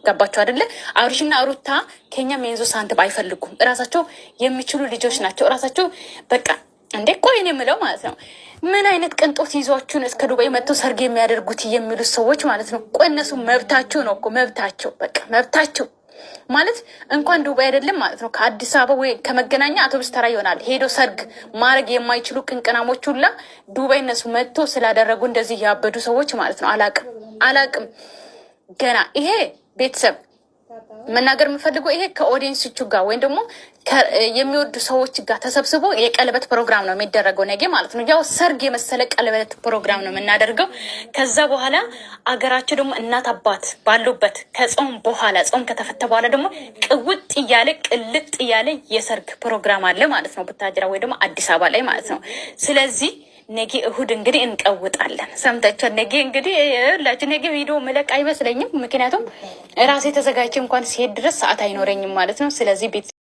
ገባቸው አይደለ? አብርሽና ሩታ ከኛ ሜንዞ ሳንቲም አይፈልጉም። እራሳቸው የሚችሉ ልጆች ናቸው። እራሳቸው በቃ እንዴ ቆይ እኔ የምለው ማለት ነው ምን አይነት ቅንጦት ይዟችሁን እስከ ዱባይ መጥተው ሰርግ የሚያደርጉት የሚሉት ሰዎች ማለት ነው። ቆይ እነሱ መብታቸው ነው እኮ መብታቸው፣ በቃ መብታቸው ማለት እንኳን ዱባይ አይደለም ማለት ነው ከአዲስ አበባ ወይ ከመገናኛ አውቶቡስ ተራ ይሆናል ሄዶ ሰርግ ማድረግ የማይችሉ ቅንቅናሞች ሁላ ዱባይ እነሱ መጥቶ ስላደረጉ እንደዚህ ያበዱ ሰዎች ማለት ነው። አላቅም ገና ይሄ ቤተሰብ መናገር የምፈልገው ይሄ ከኦዲየንሶቹ ጋር ወይም ደግሞ የሚወዱ ሰዎች ጋር ተሰብስቦ የቀለበት ፕሮግራም ነው የሚደረገው ነገ ማለት ነው። ያው ሰርግ የመሰለ ቀለበት ፕሮግራም ነው የምናደርገው። ከዛ በኋላ አገራቸው ደግሞ እናት አባት ባሉበት ከጾም በኋላ ጾም ከተፈተ በኋላ ደግሞ ቅውጥ እያለ ቅልጥ እያለ የሰርግ ፕሮግራም አለ ማለት ነው ቡታጅራ ወይ ደግሞ አዲስ አበባ ላይ ማለት ነው። ስለዚህ ነገ እሁድ እንግዲህ እንቀውጣለን። ሰምታችሁ ነገ እንግዲህ ሁላችሁ ነገ ቪዲዮ መለቅ አይመስለኝም። ምክንያቱም ራሴ ተዘጋጅቼ እንኳን ሲሄድ ድረስ ሰዓት አይኖረኝም ማለት ነው። ስለዚህ ቤት